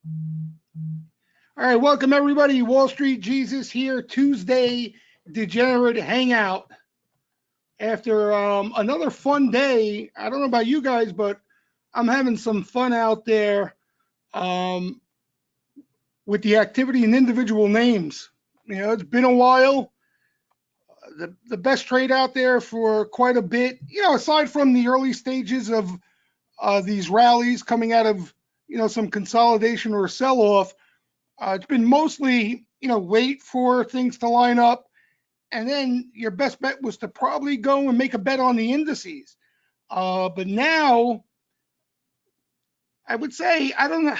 All right, welcome everybody. Wall Street Jesus here, Tuesday Degenerate Hangout. After another fun day, I don't know about you guys, but I'm having some fun out there um, with the activity and individual names. You know, it's been a while. The best trade out there for quite a bit. You know, aside from the early stages of these rallies coming out of some consolidation or sell off. It's been mostly, wait for things to line up. And then your best bet was to probably go and make a bet on the indices. But now, I would say, I don't know,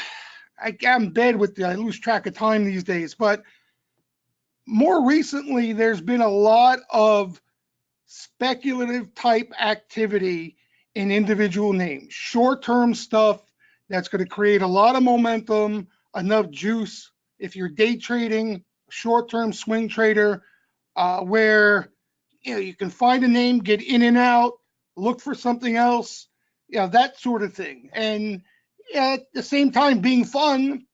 I'm bad with I lose track of time these days. But more recently, there's been a lot of speculative type activity in individual names, short term stuff that's going to create a lot of momentum, enough juice. If you're day trading, short term swing trader, where you can find a name, get in and out, look for something else, that sort of thing. And at the same time, being fun,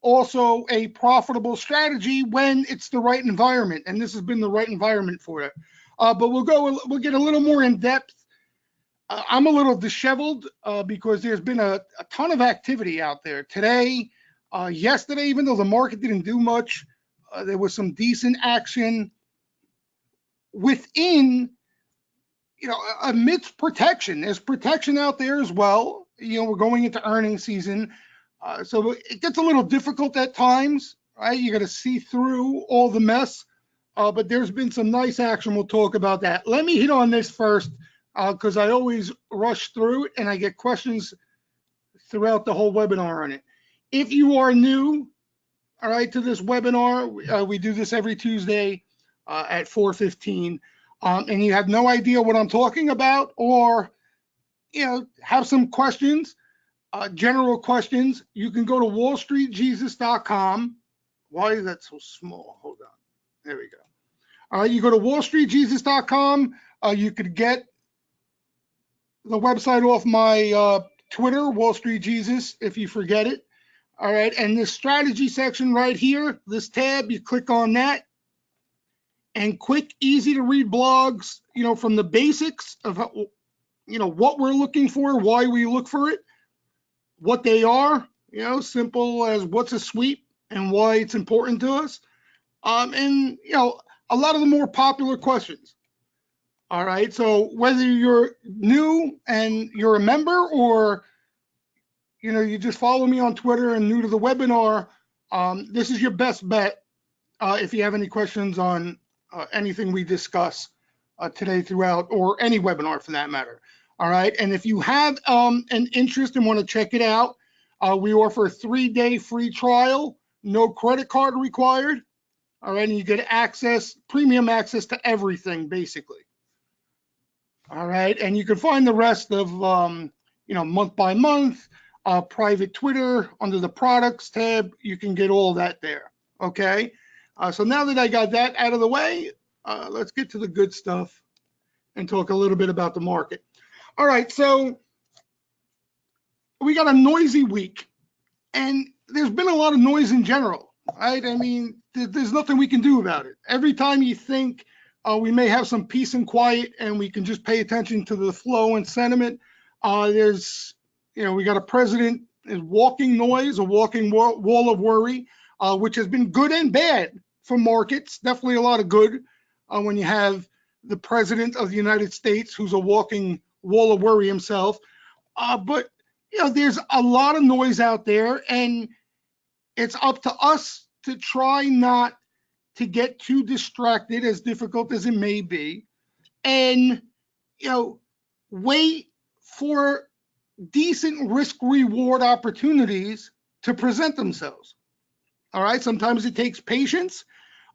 also a profitable strategy when it's the right environment. And this has been the right environment for it. But we'll get a little more in depth. I'm a little disheveled because there's been a ton of activity out there today. Yesterday, even though the market didn't do much, there was some decent action within, amidst protection. There's protection out there as well. We're going into earnings season. So it gets a little difficult at times, right? You got to see through all the mess. But there's been some nice action. We'll talk about that. Let me hit on this first because I always rush through it and I get questions throughout the whole webinar on it. If you are new, all right, to this webinar, we do this every Tuesday at 4:15, and you have no idea what I'm talking about, or have some questions, general questions, you can go to wallstreetjesus.com. Why is that so small? Hold on. There we go. All right, you go to wallstreetjesus.com. You could get the website off my Twitter, Wall Street Jesus, if you forget it. All right, and this strategy section right here, this tab, you click on that, and quick, easy to read blogs, from the basics of what we're looking for, why we look for it, what they are, simple as what's a sweep and why it's important to us, and a lot of the more popular questions. All right, so whether you're new and you're a member, or you just follow me on Twitter and new to the webinar, this is your best bet if you have any questions on anything we discuss today throughout, or any webinar for that matter. All right, and if you have an interest and want to check it out, we offer a 3-day free trial, no credit card required. All right, and you get premium access to everything, basically. All right, and you can find the rest of, month by month, private Twitter under the products tab. You can get all that there. Okay, so now that I got that out of the way, let's get to the good stuff and talk a little bit about the market. All right, so we got a noisy week, and there's been a lot of noise in general, right? I mean, there's nothing we can do about it. Every time you think we may have some peace and quiet and we can just pay attention to the flow and sentiment, we got a president is walking noise, a walking wall of worry, which has been good and bad for markets. Definitely a lot of good when you have the president of the United States who's a walking wall of worry himself. But there's a lot of noise out there, and it's up to us to try not to get too distracted, as difficult as it may be, and wait for decent risk reward opportunities to present themselves. All right, sometimes it takes patience.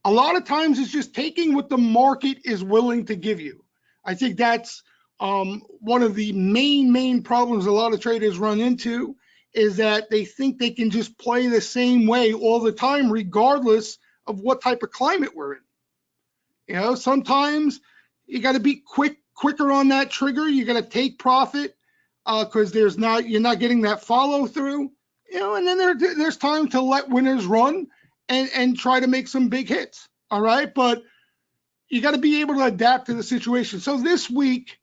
A lot of times it's just taking what the market is willing to give you. I think that's one of the main problems a lot of traders run into, is that they think they can just play the same way all the time, regardless of what type of climate we're in. Sometimes you got to be quicker on that trigger. You got to take profit because you're not getting that follow through. And then there's time to let winners run and try to make some big hits. All right, but you got to be able to adapt to the situation. So this week,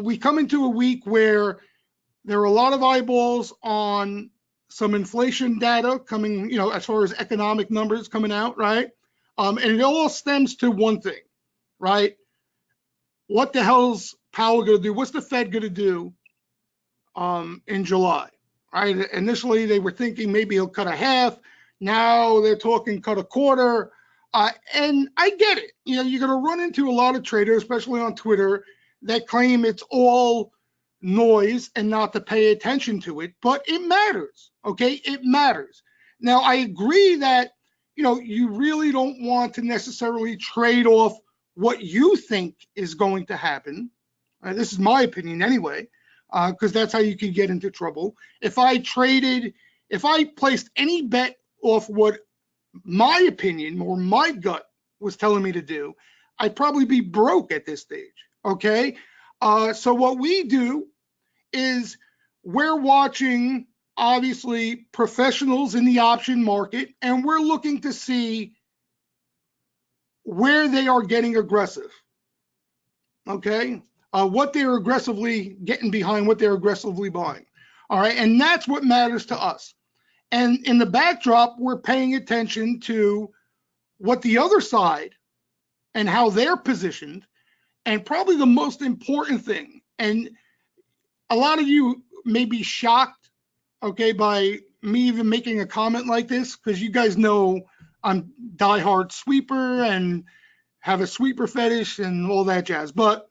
we come into a week where there are a lot of eyeballs on some inflation data coming, as far as economic numbers coming out, right? And it all stems to one thing, right? What the hell's Powell going to do? What's the Fed going to do in July, right? Initially, they were thinking maybe he'll cut a half. Now they're talking cut a quarter. And I get it. You're going to run into a lot of traders, especially on Twitter, that claim it's all noise and not to pay attention to it, but it matters. Okay, it matters. Now, I agree that you really don't want to necessarily trade off what you think is going to happen. This is my opinion anyway, because that's how you can get into trouble. If I placed any bet off what my opinion or my gut was telling me to do, I'd probably be broke at this stage. Okay, so what we do is we're watching, obviously, professionals in the option market, and we're looking to see where they are getting aggressive. Okay, what they're aggressively getting behind, what they're aggressively buying. All right, and that's what matters to us. And in the backdrop, we're paying attention to what the other side and how they're positioned. And probably the most important thing, and a lot of you may be shocked, okay, by me even making a comment like this, because you guys know I'm diehard sweeper and have a sweeper fetish and all that jazz. But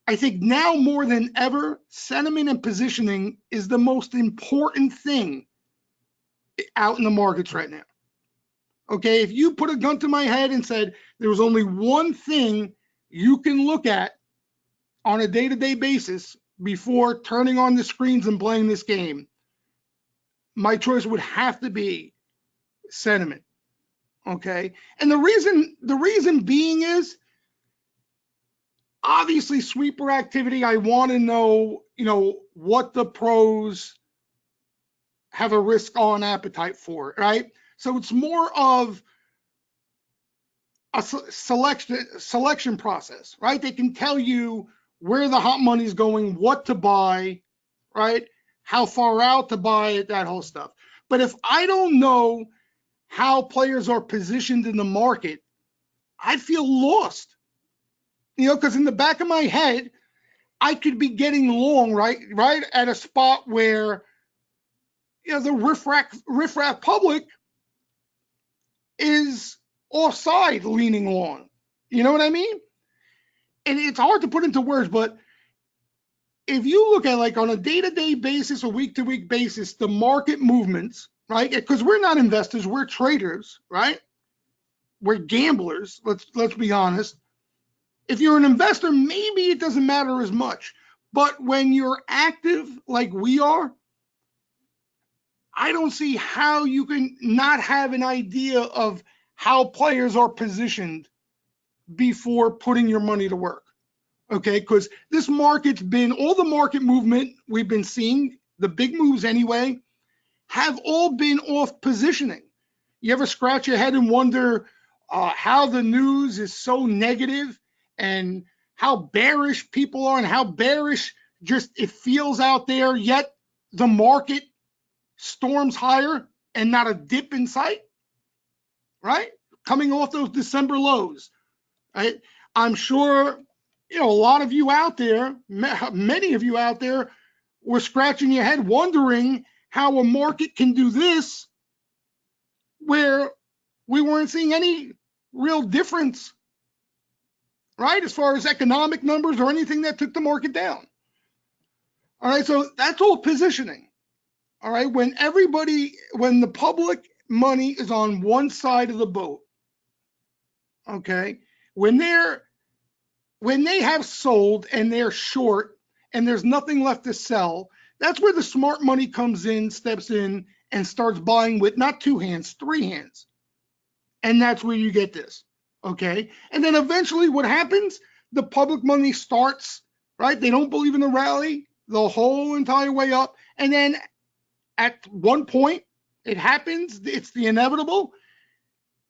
I think now more than ever, sentiment and positioning is the most important thing out in the markets right now. Okay, if you put a gun to my head and said there was only one thing you can look at on a day-to-day basis before turning on the screens and playing this game, my choice would have to be sentiment. Okay, and the reason being is obviously sweeper activity. I want to know, what the pros have a risk on appetite for, right? So it's more of a selection process, right? They can tell you where the hot money is going, what to buy, right? How far out to buy it, that whole stuff. But if I don't know how players are positioned in the market, I feel lost. Because in the back of my head, I could be getting long, right at a spot where, the riffraff public is offside leaning long. You know what I mean? And it's hard to put into words, but if you look at like on a day-to-day basis, a week-to-week basis, the market movements, right? Because we're not investors, we're traders, right? We're gamblers. Let's be honest. If you're an investor, maybe it doesn't matter as much. But when you're active like we are, I don't see how you can not have an idea of how players are positioned before putting your money to work. Okay, because this market's been, all the market movement we've been seeing, the big moves anyway, have all been off positioning. You ever scratch your head and wonder how the news is so negative and how bearish people are and how bearish just it feels out there, yet the market storms higher and not a dip in sight, right? Coming off those December lows, right? I'm sure, a lot of you out there, many of you out there were scratching your head wondering how a market can do this where we weren't seeing any real difference, right? As far as economic numbers or anything that took the market down. All right, so that's all positioning. All right, when the public money is on one side of the boat, okay, when they have sold and they're short and there's nothing left to sell, that's where the smart money comes in, steps in, and starts buying with not two hands, three hands. And that's where you get this, okay? And then eventually what happens? The public money starts, right? They don't believe in the rally the whole entire way up. And then at one point, it happens. It's the inevitable.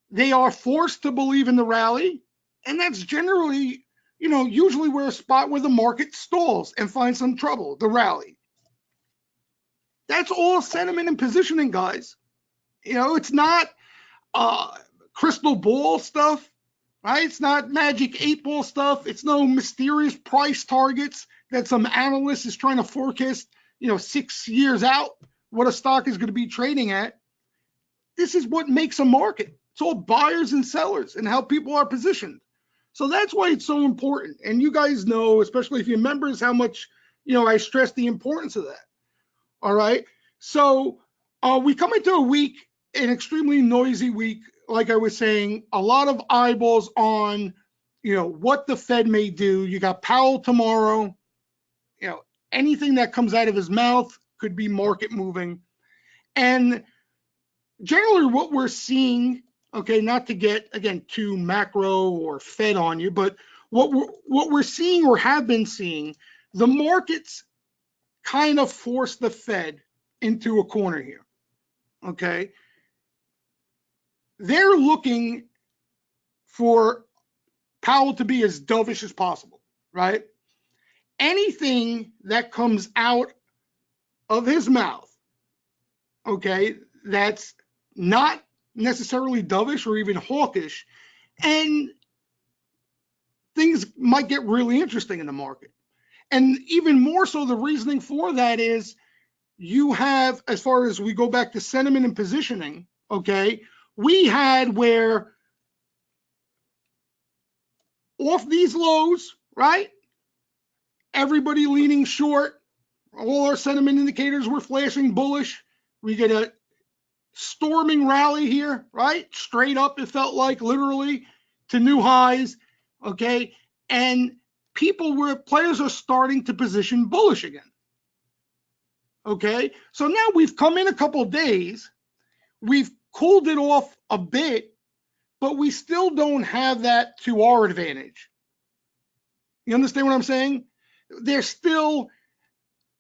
They are forced to believe in the rally. And that's generally, usually we're a spot where the market stalls and finds some trouble, the rally. That's all sentiment and positioning, guys. It's not crystal ball stuff, right? It's not magic 8-ball stuff. It's no mysterious price targets that some analyst is trying to forecast, 6 years out what a stock is going to be trading at. This is what makes a market. It's all buyers and sellers and how people are positioned. So that's why it's so important. And you guys know, especially if you're members, how much, I stress the importance of that. All right. So we come into a week, an extremely noisy week. Like I was saying, a lot of eyeballs on, what the Fed may do. You got Powell tomorrow. Anything that comes out of his mouth could be market moving. And generally what we're seeing, okay, not to get, again, too macro or Fed on you, but what we're seeing or have been seeing, the markets kind of force the Fed into a corner here, okay? They're looking for Powell to be as dovish as possible, right? Anything that comes out of his mouth, okay, that's not necessarily dovish or even hawkish, and things might get really interesting in the market. And even more so, the reasoning for that is you have, as far as we go back to sentiment and positioning, okay, we had where off these lows, right, everybody leaning short, all our sentiment indicators were flashing bullish. We get a storming rally here, right? Straight up, it felt like, literally to new highs, okay? And players are starting to position bullish again, okay? So now we've come in a couple of days, we've cooled it off a bit, but we still don't have that to our advantage. You understand what I'm saying? There's still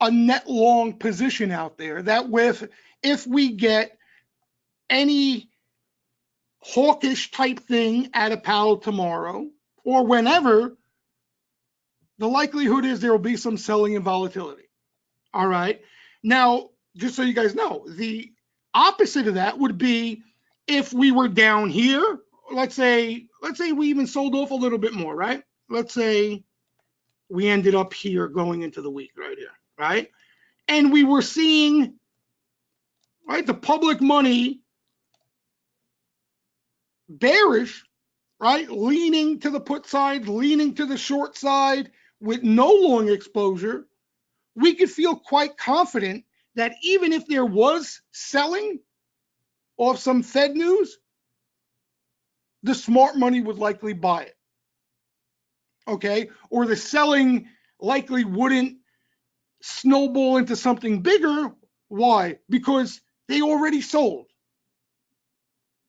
a net long position out there that if we get any hawkish type thing out of Powell tomorrow or whenever, the likelihood is there will be some selling and volatility. All right. Now, just so you guys know, the opposite of that would be if we were down here. Let's say we even sold off a little bit more, right? Let's say we ended up here going into the week right here, right? And we were seeing, right, the public money bearish, right, leaning to the put side, leaning to the short side with no long exposure. We could feel quite confident that even if there was selling off some Fed news, the smart money would likely buy it, okay? Or the selling likely wouldn't snowball into something bigger. Why? Because they already sold,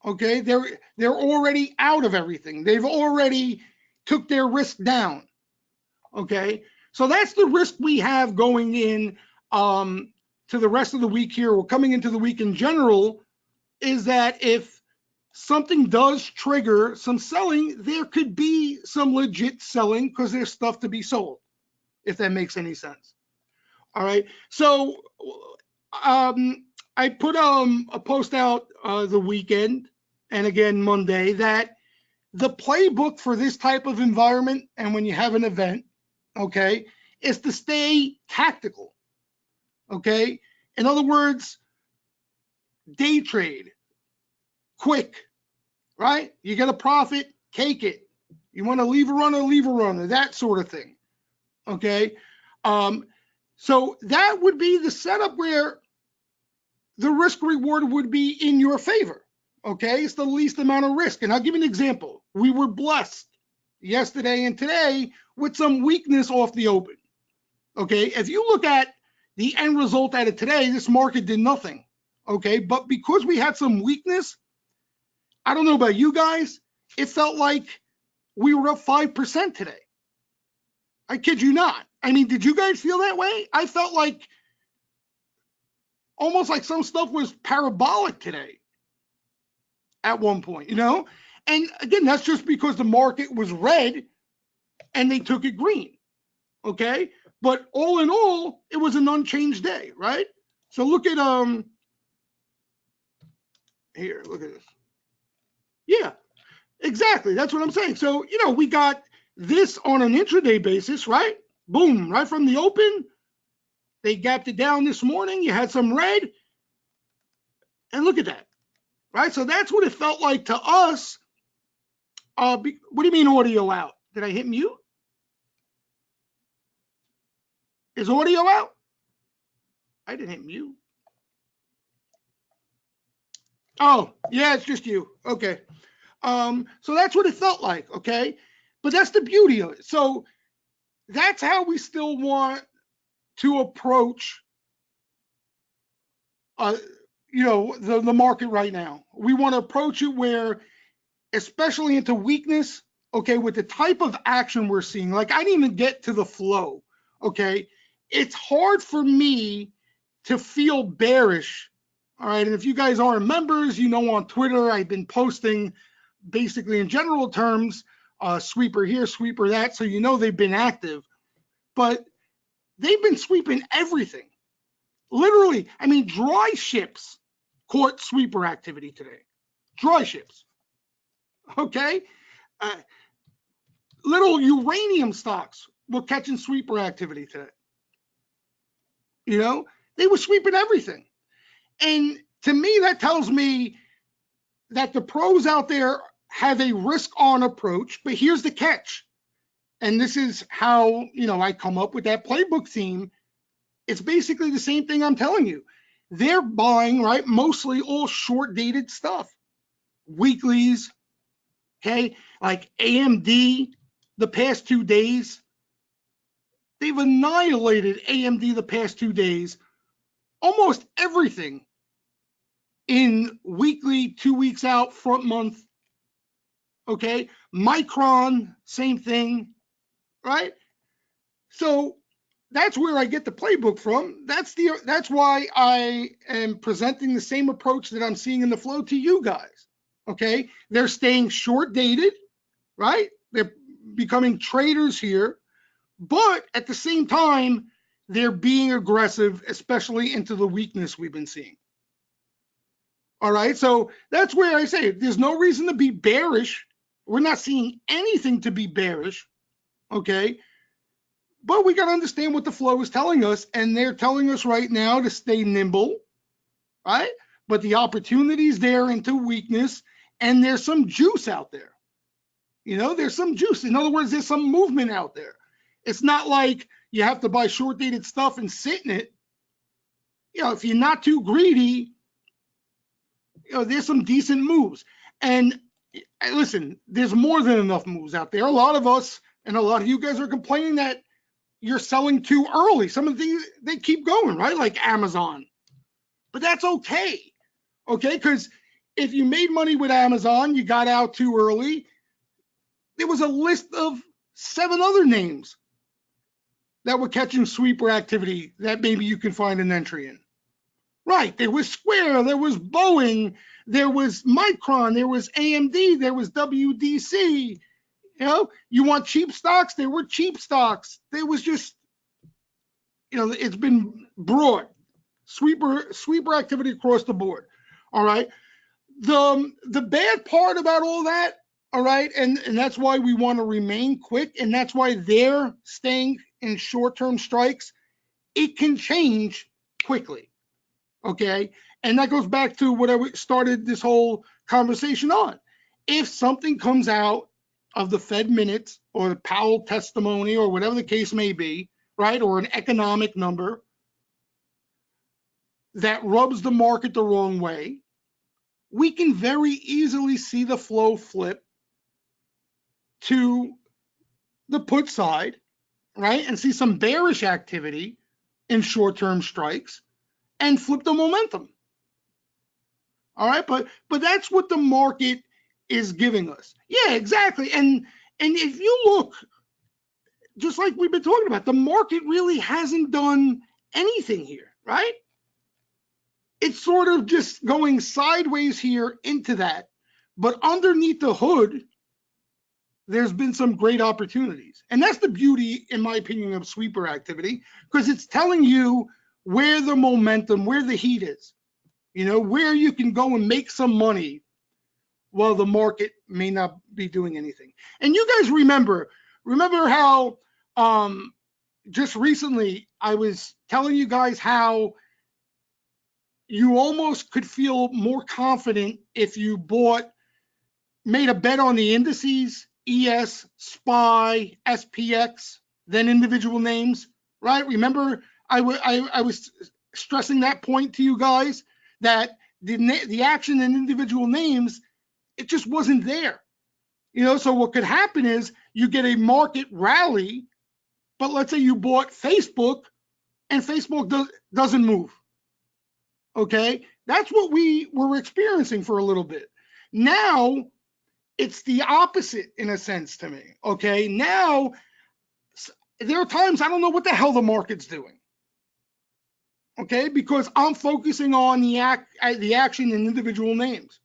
okay? They're already out of everything. They've already took their risk down, okay? So that's the risk we have going in to the rest of the week here, or coming into the week in general, is that if something does trigger some selling, there could be some legit selling because there's stuff to be sold, if that makes any sense. All right. So I put a post out the weekend and again Monday that the playbook for this type of environment and when you have an event, okay, is to stay tactical. Okay. In other words, day trade, quick, right? You get a profit, take it. You want to leave a runner, that sort of thing. Okay. So that would be the setup where the risk reward would be in your favor. Okay. It's the least amount of risk. And I'll give you an example. We were blessed yesterday and today with some weakness off the open. Okay. If you look at the end result out of today, this market did nothing. Okay. But because we had some weakness, I don't know about you guys, it felt like we were up 5% today. I kid you not. I mean, did you guys feel that way? I felt like almost like some stuff was parabolic today at one point, you know? And again, that's just because the market was red and they took it green, okay? But all in all, it was an unchanged day, right? So look at, here, look at this. Yeah, exactly. That's what I'm saying. So, you know, we got this on an intraday basis, right? Boom, right from the open. They gapped it down this morning. You had some red. And look at that, right? So that's what it felt like to us. What do you mean audio out? Did I hit mute? Is audio out? I didn't hit mute. Oh, yeah, it's just you. Okay. So that's what it felt like, okay? But that's the beauty of it. So that's how we still want to approach you know, the market right now. We want to approach it where, especially into weakness, okay, with the type of action we're seeing, like I didn't even get to the flow, okay? It's hard for me to feel bearish, all right? And if you guys aren't members, you know, on Twitter, I've been posting basically in general terms, sweeper here, sweeper that, so you know they've been active, but they've been sweeping everything. Literally, I mean, dry ships caught sweeper activity today. Dry ships, okay? Little uranium stocks were catching sweeper activity today. You know, they were sweeping everything. And to me, that tells me that the pros out there have a risk-on approach, but here's the catch. And this is how, you know, I come up with that playbook theme. It's basically the same thing I'm telling you. They're buying, right, mostly all short-dated stuff. Weeklies, okay, like AMD the past 2 days. They've annihilated AMD the past 2 days. Almost everything in weekly, 2 weeks out, front month. Okay, Micron, same thing, right? So that's where I get the playbook from. That's why I am presenting the same approach that I'm seeing in the flow to you guys. Okay, they're staying short dated, right? They're becoming traders here, but at the same time, they're being aggressive, especially into the weakness we've been seeing. All right, so that's where I say there's no reason to be bearish. We're not seeing anything to be bearish, okay? But we got to understand what the flow is telling us, and they're telling us right now to stay nimble, right? But the opportunity's there into weakness, and there's some juice out there. You know, there's some juice. In other words, there's some movement out there. It's not like you have to buy short-dated stuff and sit in it. You know, if you're not too greedy, you know, there's some decent moves. And listen, there's more than enough moves out there. A lot of us and a lot of you guys are complaining that you're selling too early. Some of these, they keep going, right? Like Amazon. But that's okay, okay? Because if you made money with Amazon, you got out too early, there was a list of 7 other names that were catching sweeper activity that maybe you can find an entry in. Right, there was Square, there was Boeing, there was Micron, there was AMD, there was WDC. You know, you want cheap stocks? There were cheap stocks. There was just, you know, it's been broad. Sweeper activity across the board. All right. The bad part about all that, all right, and that's why we want to remain quick, and that's why they're staying in short-term strikes. It can change quickly. Okay, and that goes back to what I started this whole conversation on. If something comes out of the Fed minutes or the Powell testimony or whatever the case may be, right, or an economic number that rubs the market the wrong way, we can very easily see the flow flip to the put side, right, and see some bearish activity in short-term strikes and flip the momentum. All right, but that's what the market is giving us. Yeah, exactly. And if you look, just like we've been talking about, the market really hasn't done anything here, right? it's sort of just going sideways here into that. But underneath the hood, there's been some great opportunities. And that's the beauty, in my opinion, of sweeper activity, because it's telling you where the momentum, where the heat is, where you can go and make some money while the market may not be doing anything. And you guys remember how just recently I was telling you guys how you almost could feel more confident if you made a bet on the indices, ES, SPY, SPX, than individual names, right? Remember, I was stressing that point to you guys, that the action in individual names, it just wasn't there. So what could happen is you get a market rally, but let's say you bought Facebook and Facebook doesn't move. Okay, that's what we were experiencing for a little bit. Now it's the opposite in a sense to me. Okay, now there are times I don't know what the hell the market's doing. Okay, because I'm focusing on the action in individual names.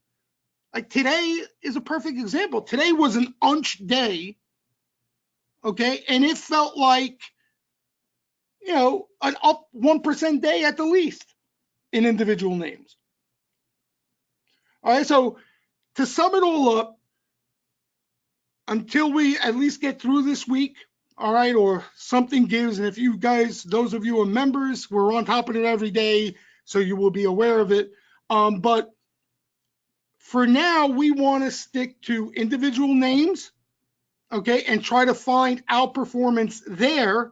Like today is a perfect example. Today was an unch day. Okay, and it felt like an up 1% day at the least in individual names. All right, so to sum it all up, until we at least get through this week, all right, or something gives, and if you guys, those of you who are members, we're on top of it every day, so you will be aware of it. But for now, we want to stick to individual names, okay, and try to find outperformance there,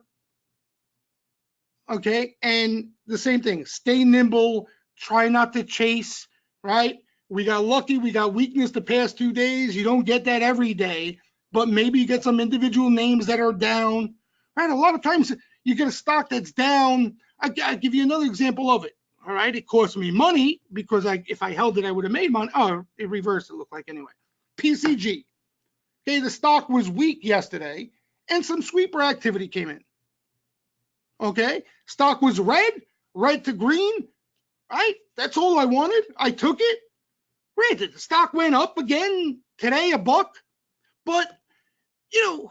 okay, and the same thing, stay nimble, try not to chase, right? We got lucky, we got weakness the past 2 days. You don't get that every day, but maybe you get some individual names that are down, right? A lot of times you get a stock that's down. I'll give you another example of it, all right? It cost me money because if I held it, I would have made money. Oh, it reversed, it looked like anyway. PCG, okay, the stock was weak yesterday and some sweeper activity came in, okay? Stock was red to green, right? That's all I wanted. I took it. Granted, the stock went up again today, $1, but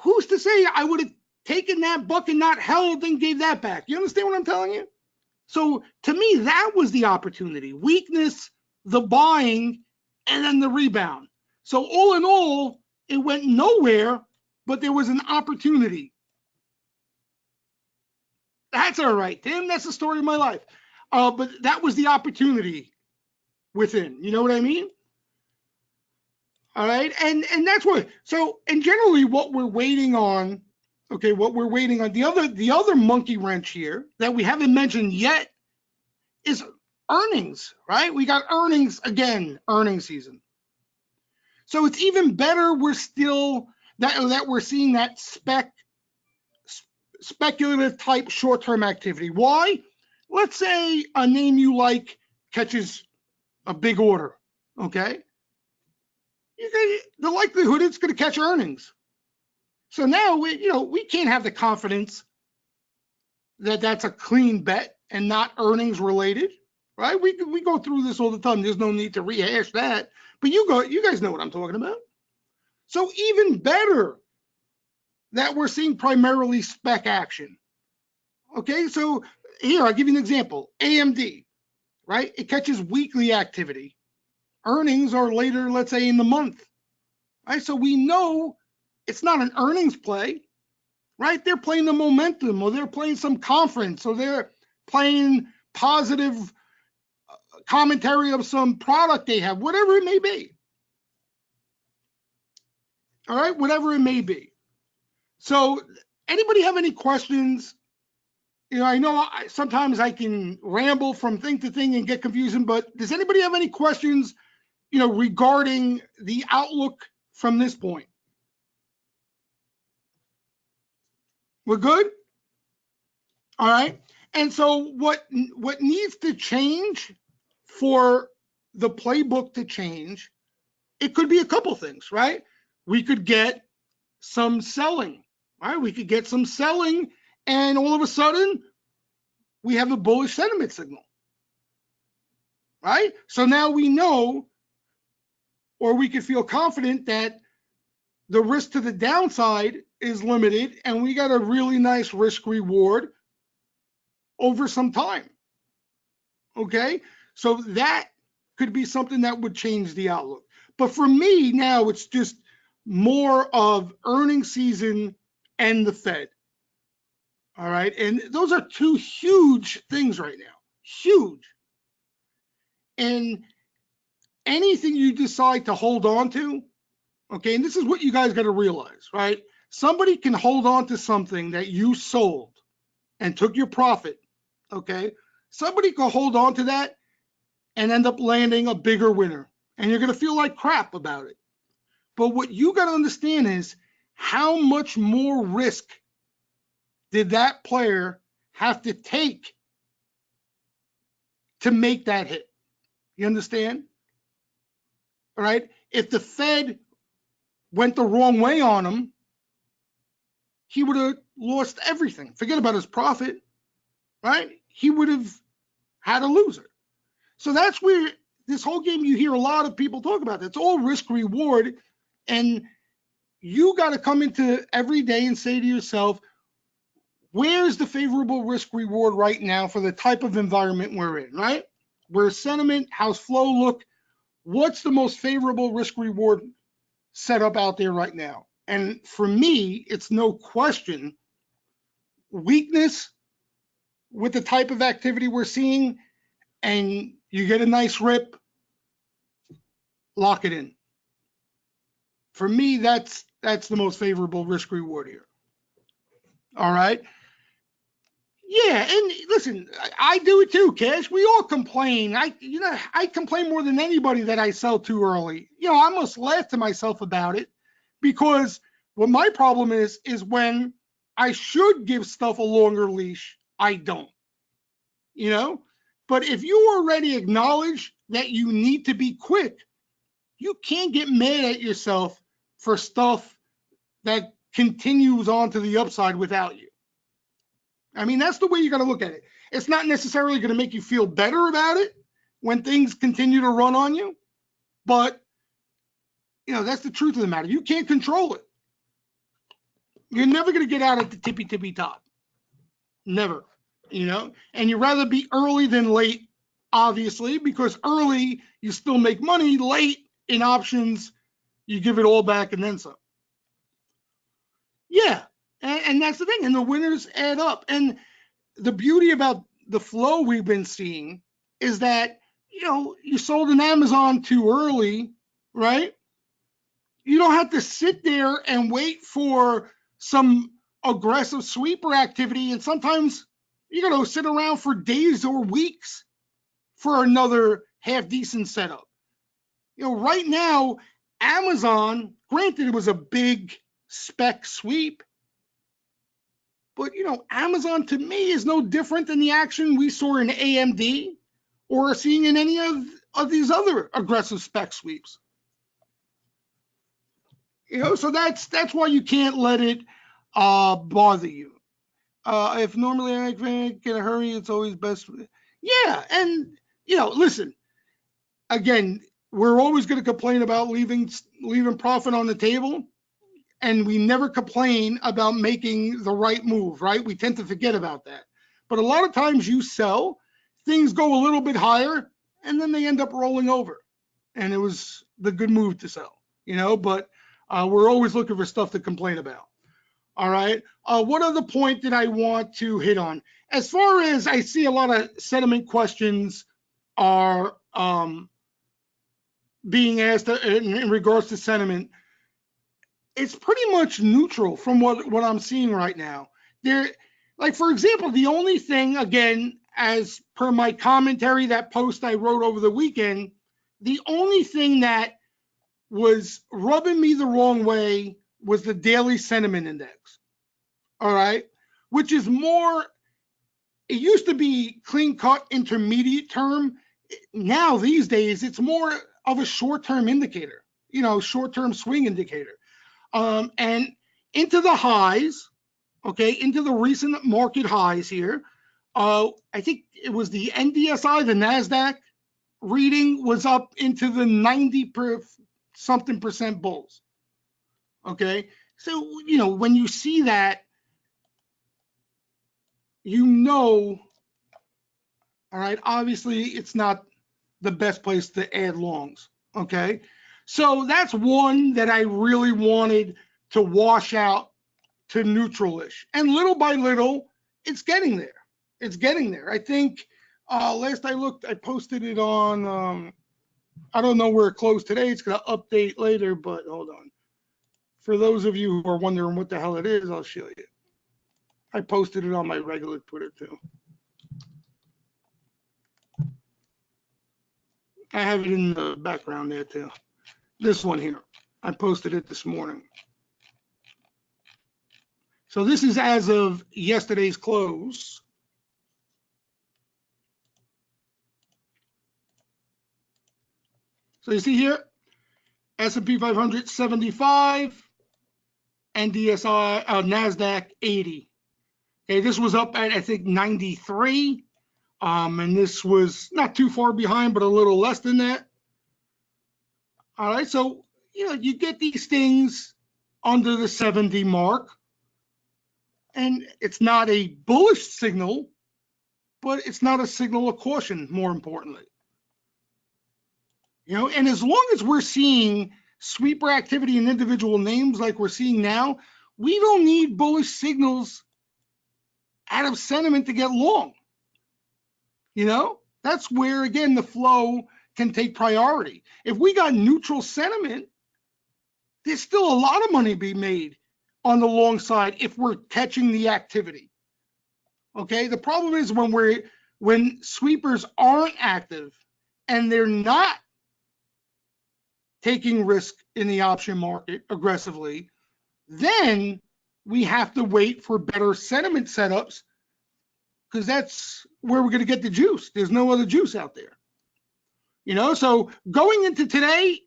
who's to say I would have taken that $1 and not held and gave that back? You understand what I'm telling you? So to me, that was the opportunity. Weakness, the buying, and then the rebound. So all in all, it went nowhere, but there was an opportunity. That's all right, Tim. That's the story of my life. But that was the opportunity within. You know what I mean? All right, and that's what. So, and generally, what we're waiting on, okay, the other monkey wrench here that we haven't mentioned yet is earnings, right? We got earnings again, earnings season. So it's even better. We're still that we're seeing that speculative type short-term activity. Why? Let's say a name you like catches a big order, okay? The likelihood it's going to catch earnings. So now we can't have the confidence that that's a clean bet and not earnings related, right? We go through this all the time. There's no need to rehash that, but you guys know what I'm talking about. So even better that we're seeing primarily spec action. Okay, so here I'll give you an example. AMD, right? It catches weekly activity. Earnings are later, let's say in the month, right? So we know it's not an earnings play, right? They're playing the momentum, or they're playing some conference, or they're playing positive commentary of some product they have, whatever it may be. All right, whatever it may be. So anybody have any questions? I know sometimes I can ramble from thing to thing and get confusing, but does anybody have any questions, regarding the outlook from this point? We're good? All right. And so what needs to change for the playbook to change, it could be a couple things, right? We could get some selling, right? We could get some selling, and all of a sudden we have a bullish sentiment signal. right? So now we know, or we can feel confident that the risk to the downside is limited and we got a really nice risk reward over some time. Okay, so that could be something that would change the outlook. But for me now, it's just more of earnings season and the Fed. All right, and those are two huge things right now, huge. And anything you decide to hold on to, okay, and this is what you guys got to realize, right? Somebody can hold on to something that you sold and took your profit, okay? Somebody can hold on to that and end up landing a bigger winner, and you're going to feel like crap about it. But what you got to understand is how much more risk did that player have to take to make that hit? You understand? All right. If the Fed went the wrong way on him, he would have lost everything. Forget about his profit, right? He would have had a loser. So that's where this whole game, you hear a lot of people talk about. It's all risk reward. And you got to come into every day and say to yourself, where's the favorable risk reward right now for the type of environment we're in, right? Where's sentiment, how's flow look? What's the most favorable risk reward setup out there right now? And for me, it's no question weakness with the type of activity we're seeing, and you get a nice rip, lock it in. For me, that's the most favorable risk reward here. All right. Yeah, and listen, I do it too, Cash. We all complain. I complain more than anybody that I sell too early. I almost laugh to myself about it, because what my problem is when I should give stuff a longer leash, I don't. But if you already acknowledge that you need to be quick, you can't get mad at yourself for stuff that continues on to the upside without you. I mean, that's the way you got to look at it. It's not necessarily going to make you feel better about it when things continue to run on you, but that's the truth of the matter. You can't control it. You're never going to get out at the tippy top. Never, and you'd rather be early than late, obviously, because early you still make money. Late in options, you give it all back and then some. Yeah, and that's the thing. And the winners add up. And the beauty about the flow we've been seeing is that, you sold an Amazon too early, right? You don't have to sit there and wait for some aggressive sweeper activity. And sometimes you got to sit around for days or weeks for another half decent setup. Right now, Amazon, granted, it was a big spec sweep, but Amazon to me is no different than the action we saw in AMD or are seeing in any of these other aggressive spec sweeps. So that's why you can't let it bother you. If normally I get in a hurry, it's always best. Yeah, and listen, again, we're always going to complain about leaving profit on the table. And we never complain about making the right move, right? We tend to forget about that. But a lot of times you sell, things go a little bit higher, and then they end up rolling over. And it was the good move to sell, but we're always looking for stuff to complain about. All right. What other point did I want to hit on? As far as I see a lot of sentiment questions are being asked in regards to sentiment, it's pretty much neutral from what I'm seeing right now. Like, for example, the only thing, again, as per my commentary, that post I wrote over the weekend, the only thing that was rubbing me the wrong way was the daily sentiment index. All right. Which is more, it used to be clean cut intermediate term. Now, these days, it's more of a short-term indicator, short-term swing indicator. And into the highs, okay, into the recent market highs here. I think it was the NDSI, the NASDAQ, reading was up into the 90% bulls. Okay, so when you see that, all right, obviously it's not the best place to add longs. Okay, so that's one that I really wanted to wash out to neutral-ish, and little by little, it's getting there. It's getting there. I think last I looked, I posted it on. I don't know where it closed today. It's going to update later, but hold on. For those of you who are wondering what the hell it is, I'll show you. I posted it on my regular Twitter too. I have it in the background there too. This one here. I posted it this morning. So this is as of yesterday's close. So you see here, S&P 500 75, and DSI, NASDAQ 80. Okay, this was up at, I think, 93. And this was not too far behind, but a little less than that. All right, so, you get these things under the 70 mark, and it's not a bullish signal, but it's not a signal of caution, more importantly. And as long as we're seeing sweeper activity in individual names like we're seeing now, we don't need bullish signals out of sentiment to get long. That's where, again, the flow can take priority. If we got neutral sentiment, there's still a lot of money to be made on the long side if we're catching the activity. Okay, the problem is when sweepers aren't active and they're not taking risk in the option market aggressively, then we have to wait for better sentiment setups, because that's where we're going to get the juice. There's no other juice out there. So going into today,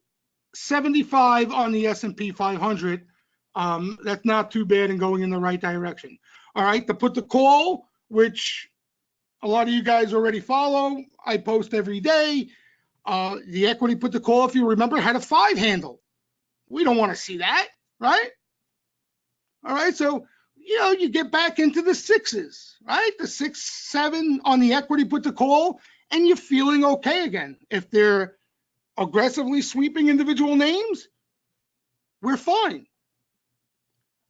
75 on the S&P 500, that's not too bad and going in the right direction. All right, to put the call, which a lot of you guys already follow, I post every day. The equity put the call, if you remember, had a 5 handle. We don't want to see that, right? All right, so you get back into the 6s, right? The 6, 7 on the equity put the call, and you're feeling okay again. If they're aggressively sweeping individual names, we're fine.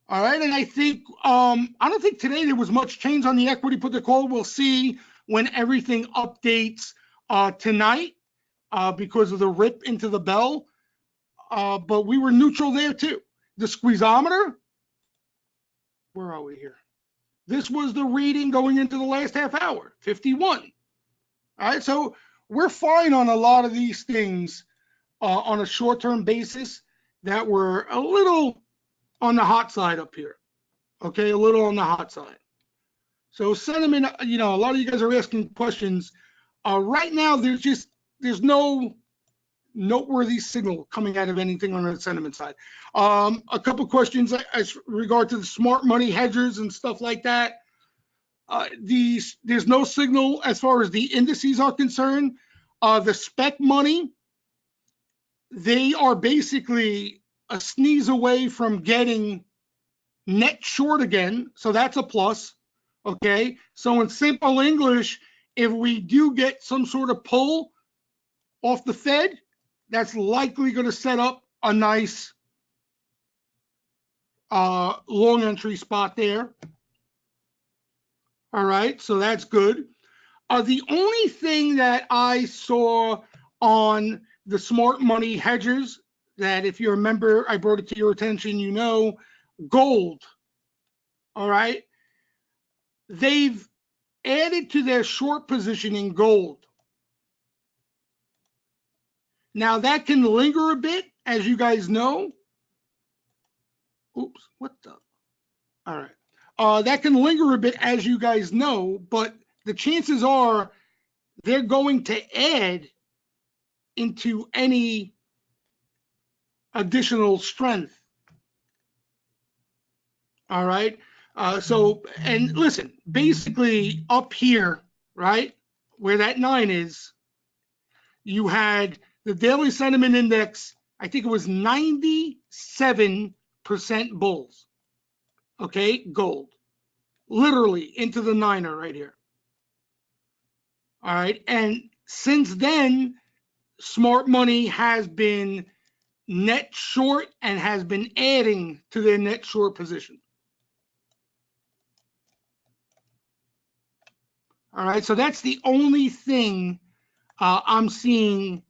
All right, and I think I don't think today there was much change on the equity put the call. We'll see when everything updates tonight because of the rip into the bell. But we were neutral there too. The squeezometer, where are we here? This was the reading going into the last half hour, 51. All right, so we're fine on a lot of these things on a short-term basis that were a little on the hot side up here. Okay, a little on the hot side. So sentiment, a lot of you guys are asking questions. Right now, there's no noteworthy signal coming out of anything on the sentiment side. A couple questions as regard to the smart money hedgers and stuff like that. There's no signal as far as the indices are concerned. The spec money, they are basically a sneeze away from getting net short again, so that's a plus. Okay, so in simple English, if we do get some sort of pull off the Fed, that's likely going to set up a nice long entry spot there. All right, so that's good. The only thing that I saw on the smart money hedgers that, if you remember, I brought it to your attention, gold. All right, they've added to their short position in gold. Now that can linger a bit, as you guys know. Oops, what the? All right. That can linger a bit, as you guys know, but the chances are they're going to add into any additional strength. All right. So, and listen, basically up here, right, where that 9 is, you had the daily sentiment index, I think it was 97% bulls. Okay, gold. Literally into the niner right here. All right, and since then, smart money has been net short and has been adding to their net short position. All right, so that's the only thing I'm seeing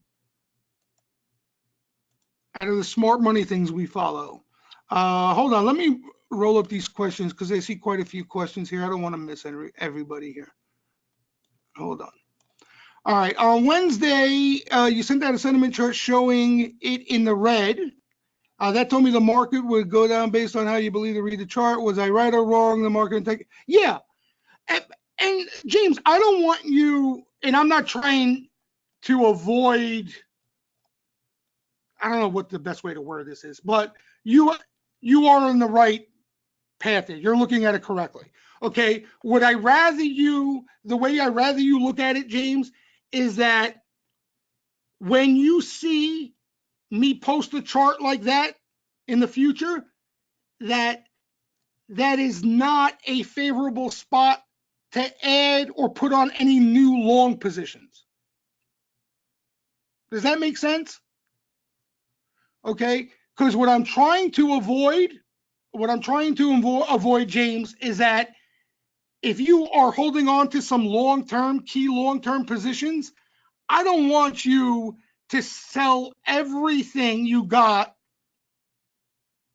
out of the smart money things we follow. Hold on, let me roll up these questions because I see quite a few questions here. I don't want to miss everybody here. Hold on. All right, on Wednesday, you sent out a sentiment chart showing it in the red. That told me the market would go down based on how you believe to read the chart. Was I right or wrong? The market take, yeah. And James, I don't want you, and I'm not trying to avoid, I don't know what the best way to word this is, but you are on the right path there. You're looking at it correctly. Okay. Would I rather you, the way I rather you look at it, James, is that when you see me post a chart like that in the future, that is not a favorable spot to add or put on any new long positions. Does that make sense? Okay, because what I'm trying to avoid, James, is that if you are holding on to some key long-term positions, I don't want you to sell everything you got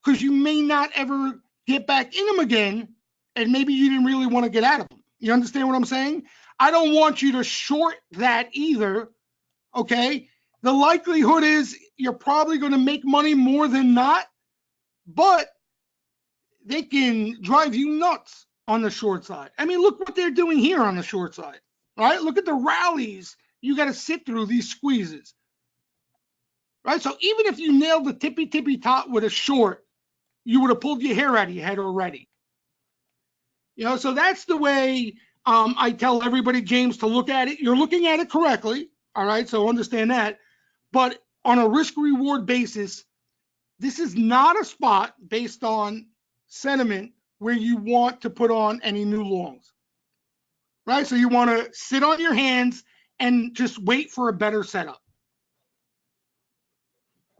because you may not ever get back in them again, and maybe you didn't really want to get out of them. You understand what I'm saying? I don't want you to short that either, okay? The likelihood is you're probably going to make money more than not, but they can drive you nuts on the short side. I mean, look what they're doing here on the short side, right? Look at the rallies you got to sit through these squeezes, right? So even if you nailed the tippy top with a short, you would have pulled your hair out of your head already. You know, so that's the way I tell everybody, James, to look at it. You're looking at it correctly, all right? So understand that. But on a risk-reward basis, this is not a spot based on sentiment where you want to put on any new longs, right? So you want to sit on your hands and just wait for a better setup.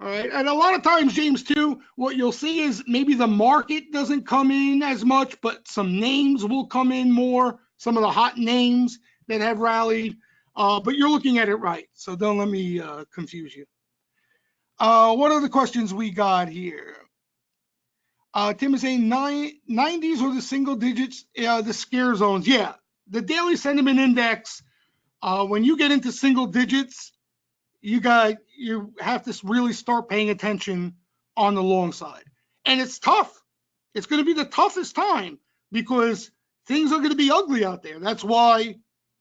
All right, and a lot of times, James, too, what you'll see is maybe the market doesn't come in as much, but some names will come in more, some of the hot names that have rallied, but you're looking at it right, so don't let me confuse you. What are the questions we got here? Tim is saying 90s or the single digits, the scare zones. Yeah, the daily sentiment index, when you get into single digits, you have to really start paying attention on the long side. And it's tough. It's going to be the toughest time because things are going to be ugly out there. That's why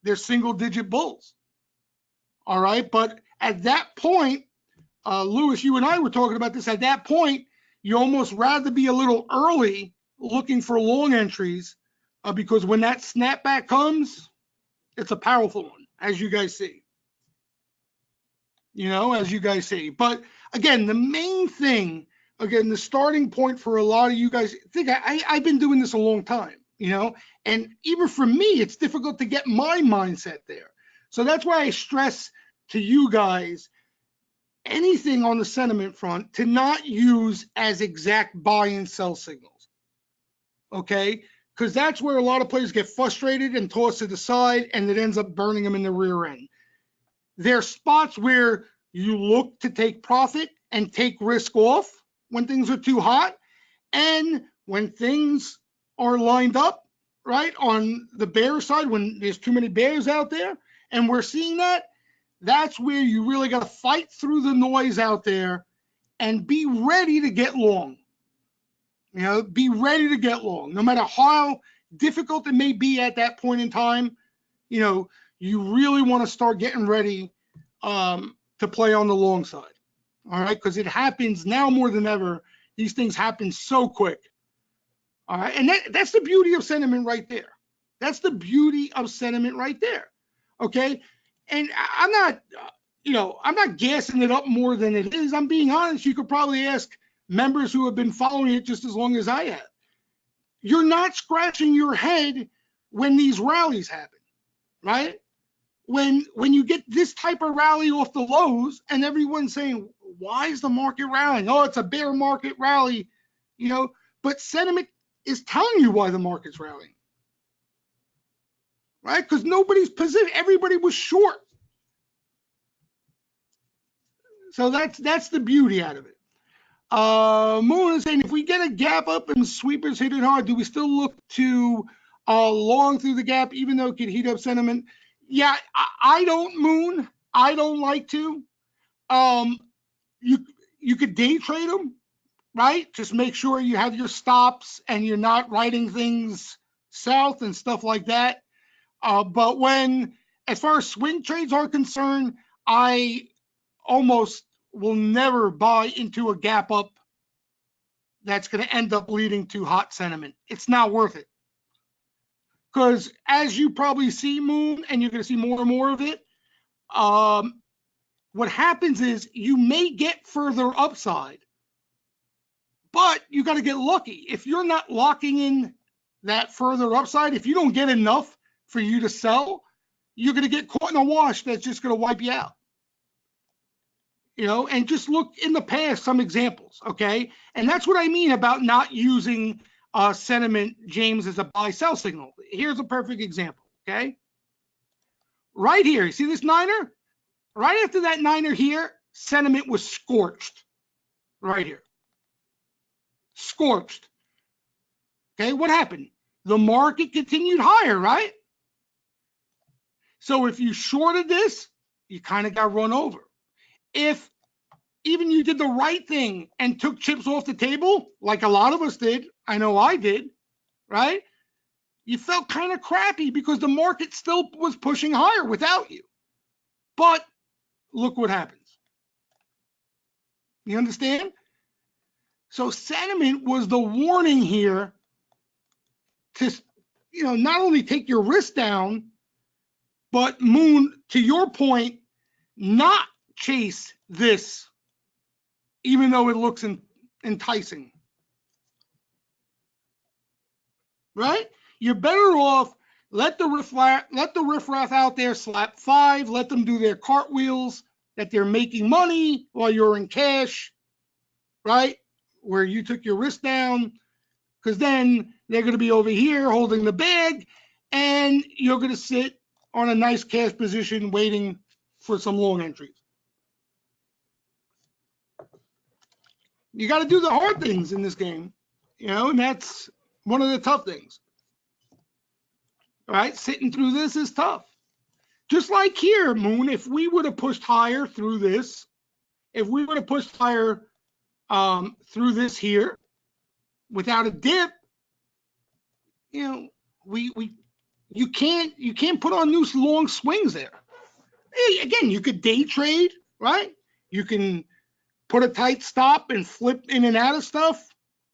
they're single digit bulls. All right. But at that point, Lewis, you and I were talking about this. At that point, you almost rather be a little early looking for long entries because when that snapback comes, it's a powerful one, as you guys see. You know, as you guys see. But again, the main thing, again, the starting point for a lot of you guys, I've been doing this a long time, you know, and even for me, it's difficult to get my mindset there. So that's why I stress to you guys, anything on the sentiment front to not use as exact buy and sell signals, okay? Because that's where a lot of players get frustrated and toss to the side, and it ends up burning them in the rear end. There's spots where you look to take profit and take risk off when things are too hot. And when things are lined up, right, on the bear side, when there's too many bears out there, and we're seeing that, that's where you really got to fight through the noise out there and be ready to get long. You know, be ready to get long. No matter how difficult it may be at that point in time, you know, you really want to start getting ready to play on the long side, all right? Because it happens now more than ever. These things happen so quick, all right? And that's the beauty of sentiment right there. That's the beauty of sentiment right there, okay? And I'm not, I'm not gassing it up more than it is. I'm being honest. You could probably ask members who have been following it just as long as I have. You're not scratching your head when these rallies happen, right? When you get this type of rally off the lows and everyone's saying, why is the market rallying? Oh, it's a bear market rally, but sentiment is telling you why the market's rallying, right? Because nobody's position, everybody was short. So that's the beauty out of it. Moon is saying, if we get a gap up and sweepers hit it hard, do we still look to long through the gap, even though it could heat up sentiment? Yeah, I don't, Moon. I don't like to. You could day trade them, right? Just make sure you have your stops and you're not writing things south and stuff like that. But as far as swing trades are concerned, I almost will never buy into a gap up that's going to end up leading to hot sentiment. It's not worth it. Because as you probably see, Moon, and you're going to see more and more of it, what happens is you may get further upside, but you got to get lucky. If you're not locking in that further upside, if you don't get enough for you to sell, you're going to get caught in a wash that's just going to wipe you out. And just look in the past, some examples, okay? And that's what I mean about not using sentiment, James, as a buy-sell signal. Here's a perfect example, okay? Right here, you see this niner? Right after that niner here, sentiment was scorched. Right here. Scorched. Okay, what happened? The market continued higher, right? So if you shorted this, you kind of got run over. If even you did the right thing and took chips off the table, like a lot of us did, I know I did, right? You felt kind of crappy because the market still was pushing higher without you. But look what happens. You understand? So sentiment was the warning here to, not only take your risk down, but Moon, to your point, not chase this, even though it looks enticing. Right? You're better off let the riffraff out there slap 5, let them do their cartwheels, that they're making money while you're in cash, right? Where you took your risk down, because then they're going to be over here holding the bag, and you're going to sit on a nice cash position waiting for some long entries. You got to do the hard things in this game, and that's one of the tough things. All right, sitting through this is tough. Just like here, Moon, if we would have pushed higher through this, if we would have pushed higher through this here without a dip, you can't put on new long swings there. Hey, again, you could day trade, right? You can put a tight stop and flip in and out of stuff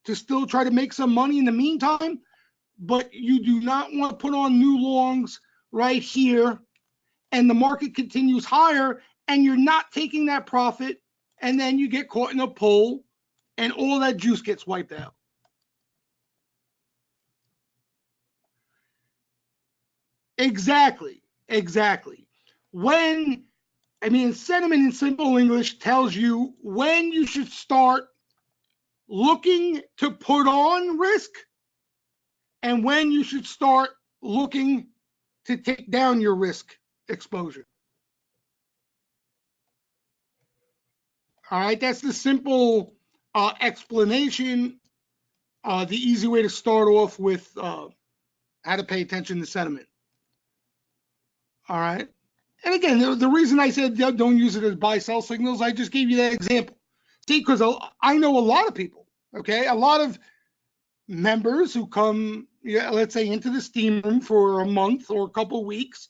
to still try to make some money in the meantime, but you do not want to put on new longs right here and the market continues higher and you're not taking that profit, and then you get caught in a pull and all that juice gets wiped out. Exactly. Sentiment in simple English tells you when you should start looking to put on risk and when you should start looking to take down your risk exposure. All right, that's the simple explanation, the easy way to start off with how to pay attention to sentiment. All right. And again, the reason I said don't use it as buy-sell signals, I just gave you that example. See, because I know a lot of people, okay, a lot of members who come, let's say, into the Steamroom for a month or a couple weeks,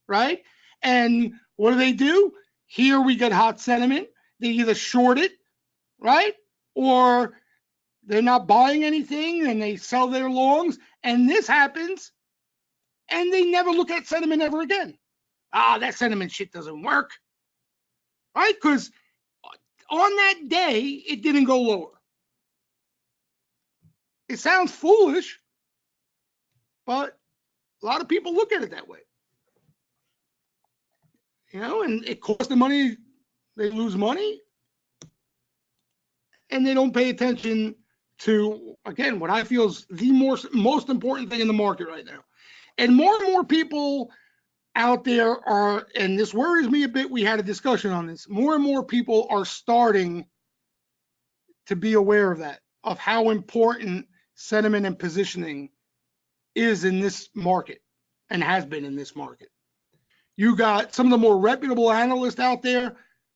right? And what do? Here we get hot sentiment. They either short it, right? Or they're not buying anything and they sell their longs. And this happens and they never look at sentiment ever again. That sentiment shit doesn't work. right? Because on that day, it didn't go lower. It sounds foolish, but a lot of people look at it that way. You know, and it costs them money, they lose money, and they don't pay attention to, again, what I feel is the most important thing in the market right now. And more people out there are, and this worries me a bit, we had a discussion on this, more and more people are starting to be aware of that, of how important sentiment and positioning is in this market and has been in this market. You got some of the more reputable analysts out there,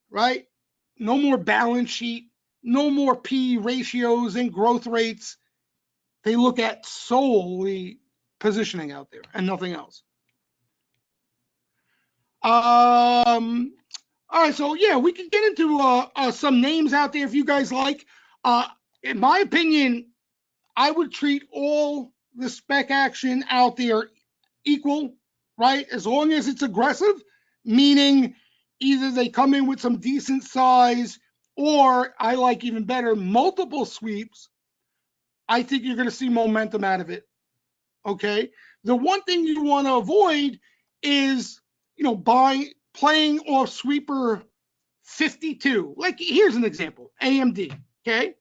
right? No more balance sheet, no more P ratios and growth rates. They look at solely positioning out there and nothing else. All right, so yeah, we can get into some names out there if you guys like. In my opinion, I would treat all the spec action out there equal, right? As long as it's aggressive, meaning either they come in with some decent size, or I like even better, multiple sweeps. I think you're going to see momentum out of it. Okay. The one thing you want to avoid is, playing off sweeper 52. Like, here's an example, AMD. Okay.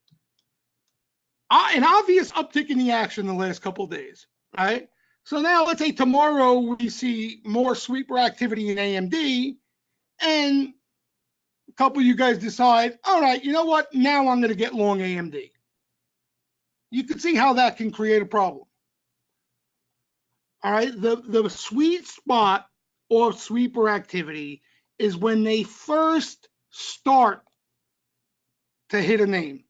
An obvious uptick in the action the last couple of days, right? So now let's say tomorrow we see more sweeper activity in AMD, and a couple of you guys decide, all right, you know what? Now I'm going to get long AMD. You can see how that can create a problem. All right, the sweet spot of sweeper activity is when they first start to hit a name.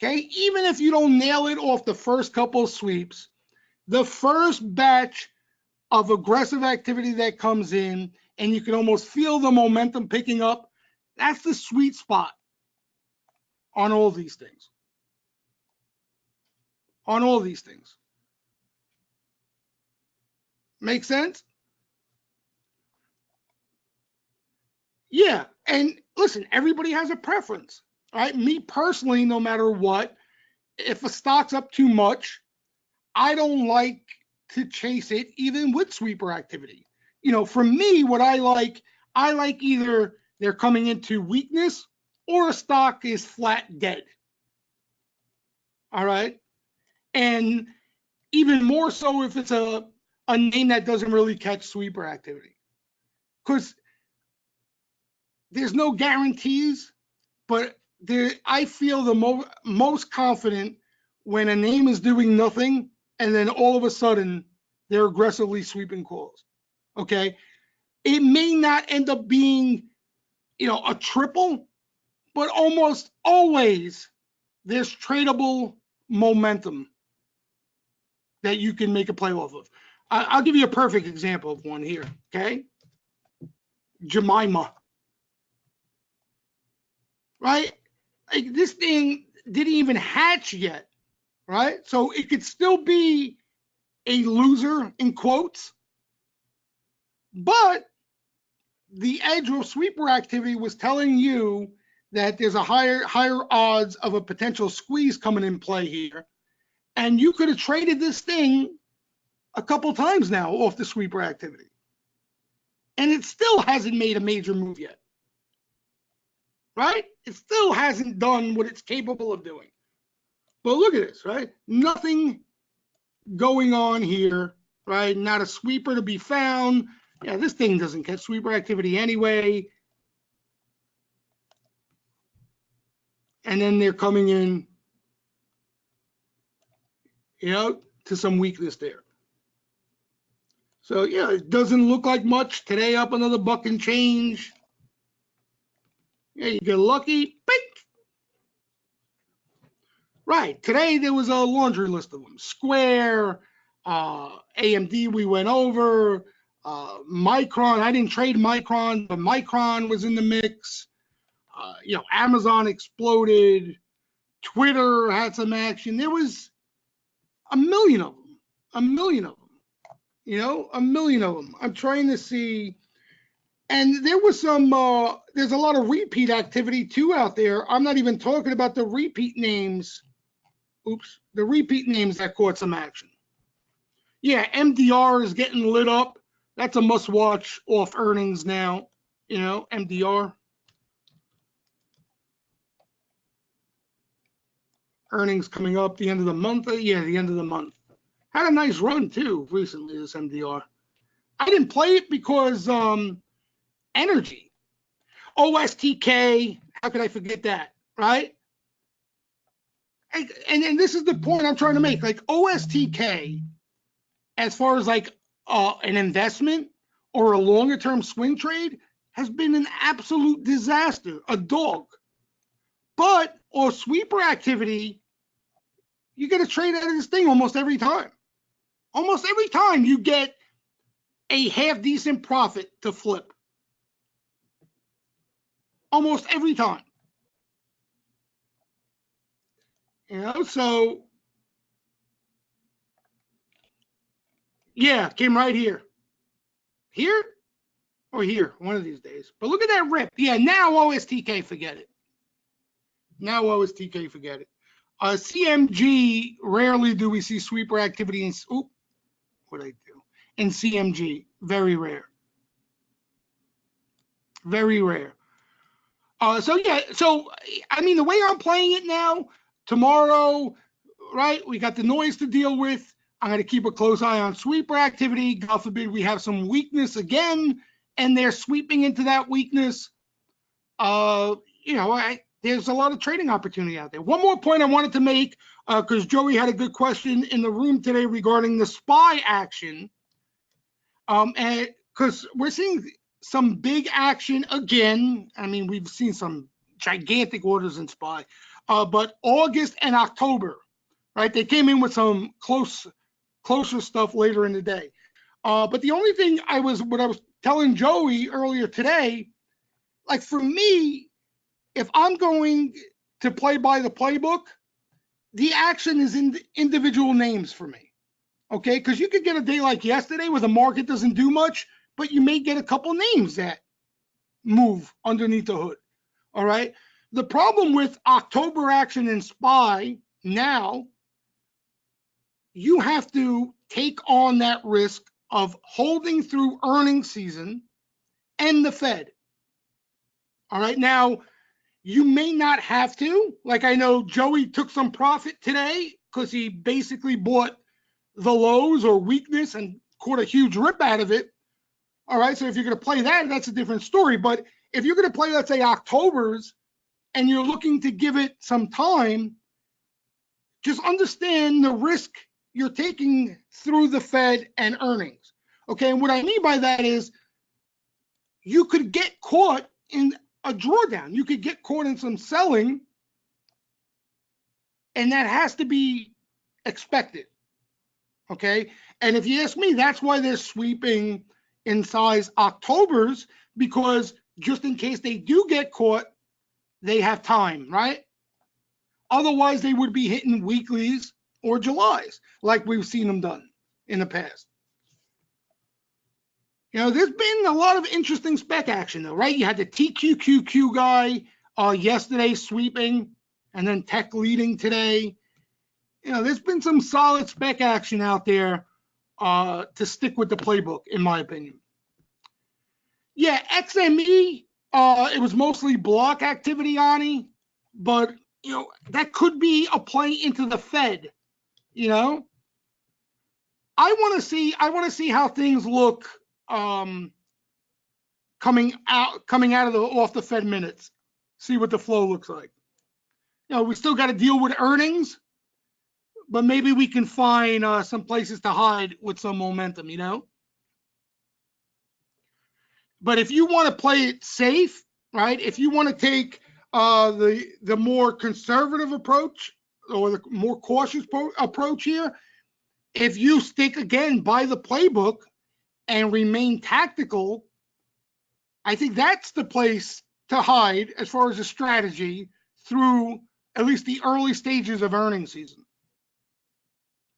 Okay, even if you don't nail it off the first couple of sweeps, the first batch of aggressive activity that comes in, and you can almost feel the momentum picking up, that's the sweet spot on all these things. On all these things. Make sense? Yeah, and listen, everybody has a preference. All right, me personally, no matter what, if a stock's up too much, I don't like to chase it even with sweeper activity. For me, what I like either they're coming into weakness or a stock is flat dead. All right. And even more so if it's a name that doesn't really catch sweeper activity. Because there's no guarantees, but I feel the most confident when a name is doing nothing and then all of a sudden they're aggressively sweeping calls. Okay. It may not end up being, a triple, but almost always there's tradable momentum that you can make a play off of. I'll give you a perfect example of one here. Okay. Jemima. Right? Like, this thing didn't even hatch yet. Right? So it could still be a loser in quotes, but the edge of sweeper activity was telling you that there's a higher odds of a potential squeeze coming in play here, and you could have traded this thing a couple times now off the sweeper activity, and it still hasn't made a major move yet. Right? It still hasn't done what it's capable of doing. But look at this, right? Nothing going on here, right? Not a sweeper to be found. Yeah, this thing doesn't catch sweeper activity anyway. And then they're coming in, to some weakness there. So yeah, it doesn't look like much. Today up another buck and change. Yeah, you get lucky. Bink. Right. Today there was a laundry list of them. Square, AMD we went over, Micron. I didn't trade Micron, but Micron was in the mix. Amazon exploded. Twitter had some action. There was a million of them. A million of them. I'm trying to see And there was some, there's a lot of repeat activity too out there. I'm not even talking about the repeat names. Oops, the repeat names that caught some action. Yeah, MDR is getting lit up. That's a must watch off earnings now. You know, MDR. Earnings coming up the end of the month. Yeah, the end of the month. Had a nice run too recently, this MDR. I didn't play it because energy. OSTK, how could I forget that, right? And this is the point I'm trying to make. Like OSTK, as far as like an investment or a longer term swing trade, has been an absolute disaster, a dog. But or sweeper activity, you get a trade out of this thing almost every time. Almost every time you get a half decent profit to flip. Almost every time. You know, so yeah, came right here. Here or here, one of these days. But look at that rip. Yeah, now OSTK, forget it. Now OSTK, forget it. CMG, rarely do we see sweeper activity in, oop, what did I do? In CMG, very rare. Very rare. So yeah, so I mean, the way I'm playing it now, tomorrow, right? We got the noise to deal with. I'm going to keep a close eye on sweeper activity. God forbid we have some weakness again, and they're sweeping into that weakness. You know, there's a lot of trading opportunity out there. One more point I wanted to make, because Joey had a good question in the room today regarding the SPY action. And because we're seeing some big action again. I mean, we've seen some gigantic orders in SPY, but August and October, right? They came in with some closer stuff later in the day. But the only thing what I was telling Joey earlier today, like for me, if I'm going to play by the playbook, the action is in the individual names for me. Okay, because you could get a day like yesterday where the market doesn't do much, but you may get a couple names that move underneath the hood. All right. The problem with October action in SPY now, you have to take on that risk of holding through earnings season and the Fed. All right. Now, you may not have to. Like I know Joey took some profit today because he basically bought the lows or weakness and caught a huge rip out of it. All right. So if you're going to play that, that's a different story. But if you're going to play, let's say, October's and you're looking to give it some time, just understand the risk you're taking through the Fed and earnings. Okay. And what I mean by that is you could get caught in a drawdown. You could get caught in some selling, and that has to be expected. Okay. And if you ask me, that's why they're sweeping in size Octobers, because just in case they do get caught, they have time, right? Otherwise, they would be hitting weeklies or Julys, like we've seen them done in the past. You know, there's been a lot of interesting spec action, though, right? You had the TQQQ guy yesterday sweeping, and then tech leading today. You know, there's been some solid spec action out there to stick with the playbook, in my opinion. Yeah, XME, it was mostly block activity, Ani, but you know that could be a play into the Fed. You know, I want to see how things look coming out of the off the Fed minutes. See what the flow looks like. You know, we still got to deal with earnings, but maybe we can find some places to hide with some momentum. You know. But if you want to play it safe, right? If you want to take the more conservative approach or the more cautious approach here, if you stick again by the playbook and remain tactical, I think that's the place to hide as far as a strategy through at least the early stages of earnings season,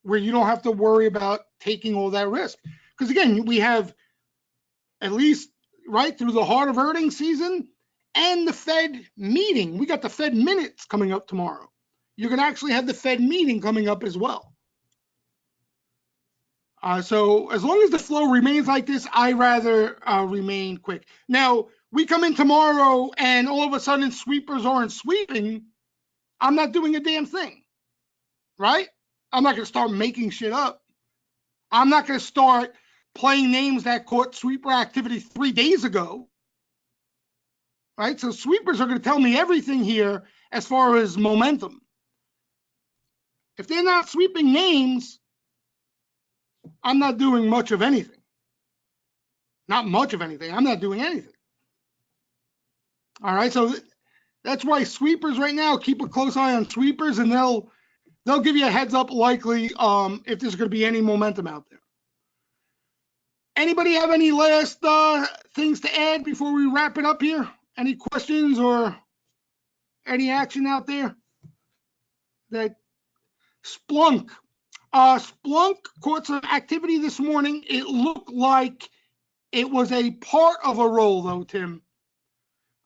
where you don't have to worry about taking all that risk. Because again, we have at least right through the heart of earnings season and the Fed meeting. We got the Fed minutes coming up tomorrow. You're going to actually have the Fed meeting coming up as well. So as long as the flow remains like this, I rather remain quick. Now, we come in tomorrow and all of a sudden sweepers aren't sweeping. I'm not doing a damn thing, right? I'm not going to start making shit up. I'm not going to start playing names that caught sweeper activity 3 days ago, right? So sweepers are going to tell me everything here as far as momentum. If they're not sweeping names, I'm not doing much of anything. Not much of anything. I'm not doing anything. All right, so that's why sweepers right now, keep a close eye on sweepers, and they'll give you a heads up likely if there's going to be any momentum out there. Anybody have any last things to add before we wrap it up here? Any questions or any action out there? That Splunk. Splunk caught some activity this morning. It looked like it was a part of a roll, though, Tim.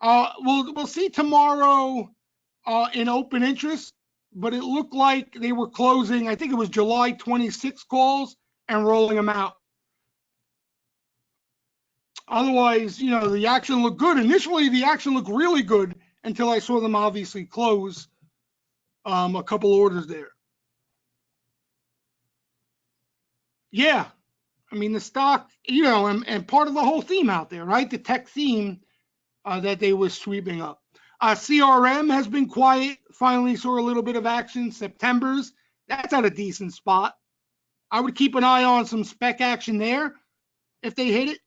We'll see tomorrow in open interest, but it looked like they were closing, I think it was July 26 calls and rolling them out. Otherwise, the action looked good. Initially, the action looked really good until I saw them obviously close a couple orders there. Yeah, I mean, the stock, and part of the whole theme out there, right? The tech theme that they were sweeping up. CRM has been quiet. Finally saw a little bit of action. September's, that's at a decent spot. I would keep an eye on some spec action there if they hit it.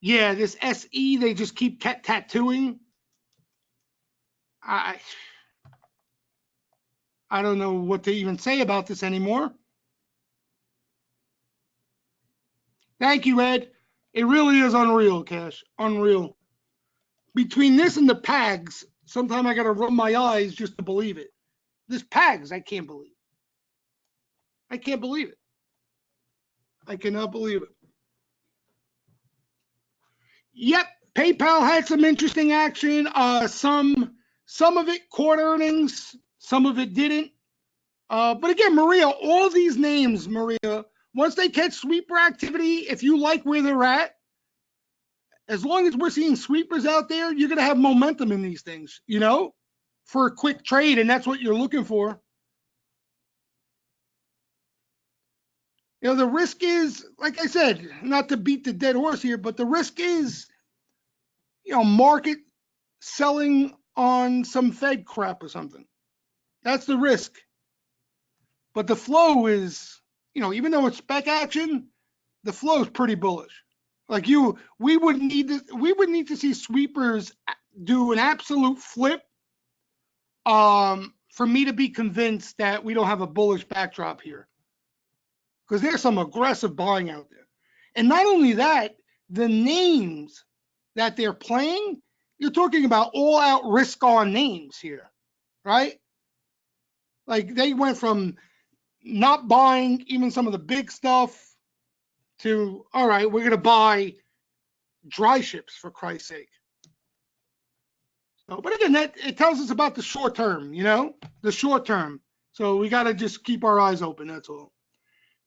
Yeah, this SE, they just keep tattooing. I don't know what to even say about this anymore. Thank you, Ed. It really is unreal, Cash. Unreal. Between this and the PAGs, sometimes I got to rub my eyes just to believe it. This PAGs, I can't believe. I can't believe it. I cannot believe it. Yep, PayPal had some interesting action. Some of it caught earnings, some of it didn't. But again, Maria, all these names, Maria, once they catch sweeper activity, if you like where they're at, as long as we're seeing sweepers out there, you're going to have momentum in these things, for a quick trade, and that's what you're looking for. The risk is, like I said, not to beat the dead horse here, but the risk is, market selling on some Fed crap or something. That's the risk. But the flow is, even though it's spec action, the flow is pretty bullish. Like we would need to see sweepers do an absolute flip for me to be convinced that we don't have a bullish backdrop here. Because there's some aggressive buying out there. And not only that, the names that they're playing, you're talking about all-out risk-on names here, right? Like they went from not buying even some of the big stuff to, all right, we're going to buy dry ships for Christ's sake. So, but again, it tells us about the short term, the short term. So we got to just keep our eyes open, that's all.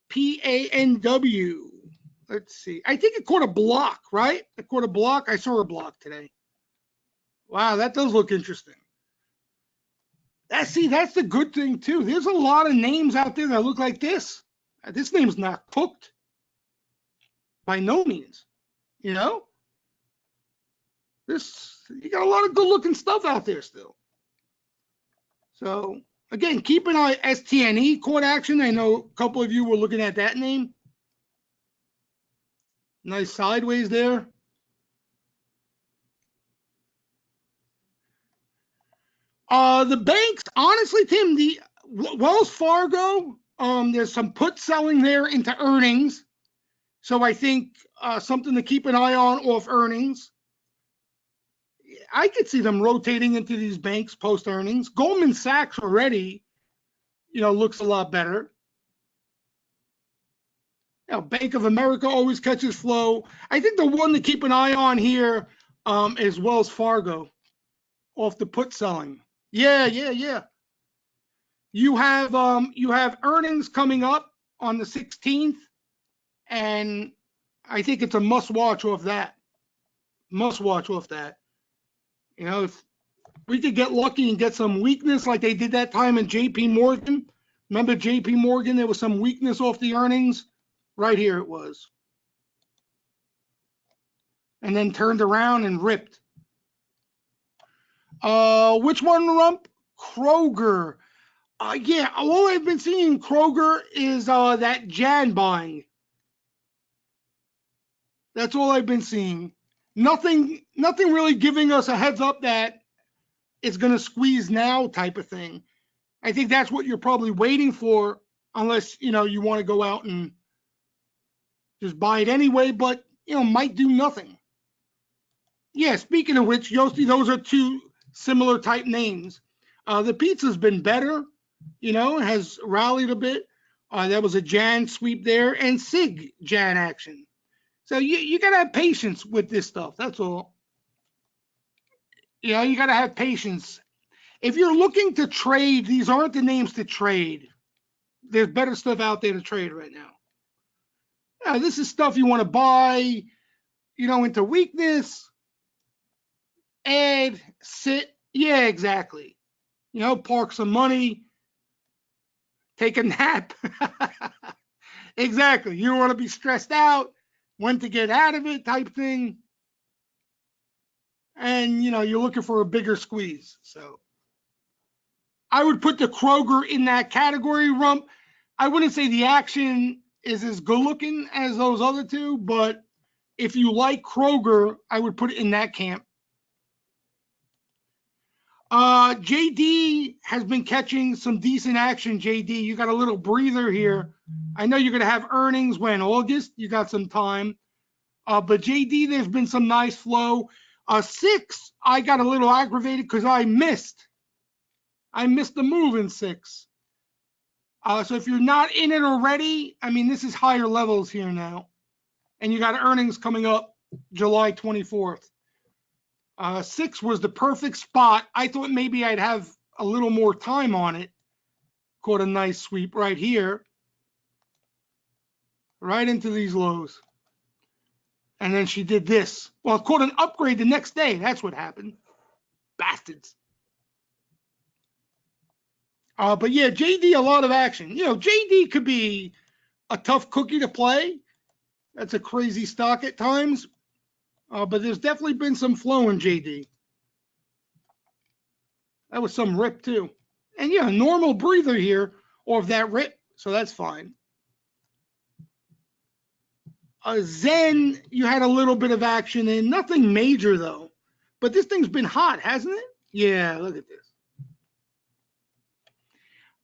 PANW. Let's see. I think it caught a block, right? It caught a block. I saw a block today. Wow, that does look interesting. That's the good thing too. There's a lot of names out there that look like this. This name's not cooked. By no means. You got a lot of good looking stuff out there still. So again, keep an eye. STNE caught action. I know a couple of you were looking at that name. Nice sideways there. The banks, honestly, Tim, the Wells Fargo, there's some put selling there into earnings. So I think something to keep an eye on off earnings. I could see them rotating into these banks post earnings. Goldman Sachs already, looks a lot better. You know, Bank of America always catches flow. I think the one to keep an eye on here is Wells Fargo off the put selling. Yeah, yeah, yeah. You have earnings coming up on the 16th, and I think it's a must watch off that. Must watch off that. You know, if we could get lucky and get some weakness like they did that time in JP Morgan. Remember JP Morgan? There was some weakness off the earnings. Right here it was. And then turned around and ripped. Which one, Rump? Kroger. Yeah, all I've been seeing Kroger is that Jan buying. That's all I've been seeing. Nothing really giving us a heads up that it's going to squeeze now type of thing. I think that's what you're probably waiting for, unless, you know, you want to go out and just buy it anyway, but, you know, might do nothing. Yeah, speaking of which, Yosti, those are two similar type names. The pizza's been better, you know, has rallied a bit. That was a Jan sweep there, and Sig Jan action. So you got to have patience with this stuff. That's all. You know, you got to have patience. If you're looking to trade, these aren't the names to trade. There's better stuff out there to trade right now. This is stuff you want to buy, you know, into weakness, add, sit. Yeah, exactly. You know, park some money, take a nap. Exactly. You don't want to be stressed out, when to get out of it type thing. And, you know, you're looking for a bigger squeeze. So I would put the Kroger in that category, Rump. I wouldn't say the action is as good looking as those other two, but if you like Kroger, I would put it in that camp. JD has been catching some decent action, JD. You got a little breather here. I know you're going to have earnings when? August? You got some time. But JD, there's been some nice flow. 6, I got a little aggravated because I missed the move in 6. So if you're not in it already, I mean, this is higher levels here now. And you got earnings coming up July 24th. 6 was the perfect spot. I thought maybe I'd have a little more time on it. Caught a nice sweep right here. Right into these lows. And then she did this. Well, caught an upgrade the next day. That's what happened. Bastards. But yeah, JD, a lot of action. You know, JD could be a tough cookie to play. That's a crazy stock at times. But there's definitely been some flow in JD. That was some rip too. And yeah, normal breather here of that rip. So that's fine. Zen, you had a little bit of action in. Nothing major though. But this thing's been hot, hasn't it? Yeah, look at this.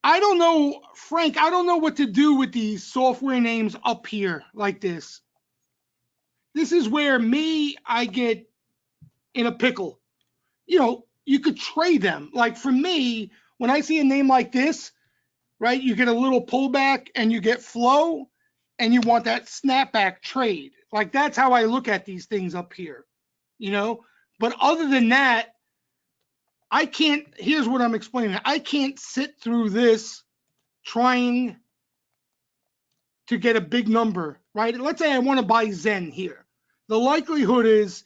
I don't know, Frank, I don't know what to do with these software names up here like this. This is where I get in a pickle. You know, you could trade them. Like for me, when I see a name like this, right, you get a little pullback and you get flow and you want that snapback trade. Like that's how I look at these things up here, you know? But other than that, I can't, here's what I'm explaining. I can't sit through this trying to get a big number, right? Let's say I want to buy Zen here. The likelihood is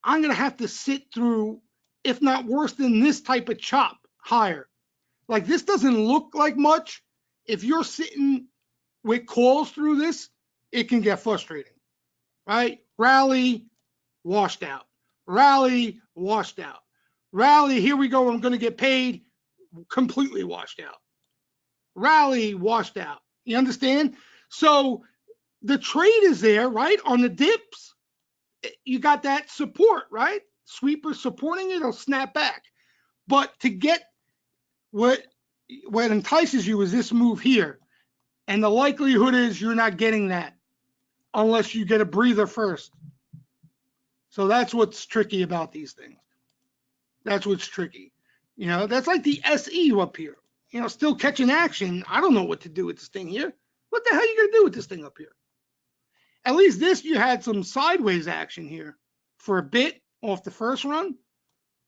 I'm going to have to sit through, if not worse than this type of chop higher. Like this doesn't look like much. If you're sitting with calls through this, it can get frustrating, right? Rally, washed out. Rally, washed out. Rally, here we go, I'm going to get paid, completely washed out. Rally, washed out. You understand? So the trade is there, right? On the dips, you got that support, right? Sweeper supporting it, it'll snap back. But to get what entices you is this move here. And the likelihood is you're not getting that unless you get a breather first. So that's what's tricky about these things. That's what's tricky. You know, that's like the SE up here. You know, still catching action. I don't know what to do with this thing here. What the hell are you going to do with this thing up here? At least this, you had some sideways action here for a bit off the first run.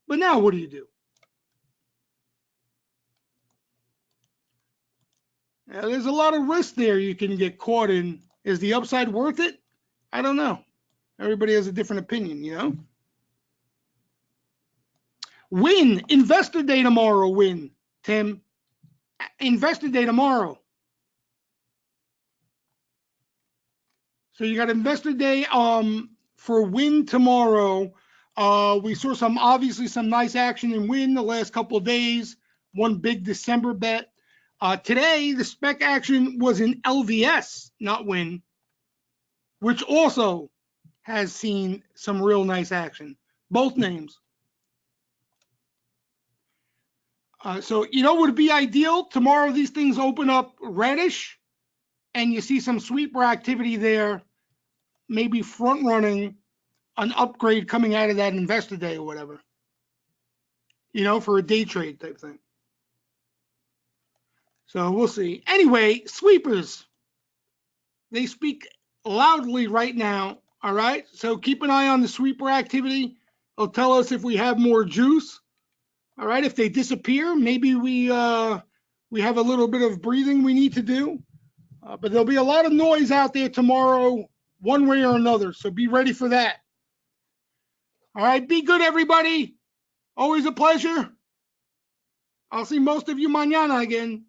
But now what do you do? Now, there's a lot of risk there you can get caught in. Is the upside worth it? I don't know. Everybody has a different opinion, you know? Win. Investor day tomorrow, Win. Tim. Investor day tomorrow. So you got investor day for Win tomorrow. We saw obviously some nice action in Win the last couple of days. One big December bet. Today, the spec action was in LVS, not Win, which also has seen some real nice action. Both names. So, you know what would be ideal? Tomorrow, these things open up reddish, and you see some sweeper activity there, maybe front running an upgrade coming out of that investor day or whatever, you know, for a day trade type thing. So we'll see. Anyway, sweepers, they speak loudly right now. All right. So keep an eye on the sweeper activity. It'll tell us if we have more juice. All right. If they disappear, maybe we have a little bit of breathing we need to do. But there'll be a lot of noise out there tomorrow, one way or another. So be ready for that. All right. Be good, everybody. Always a pleasure. I'll see most of you mañana again.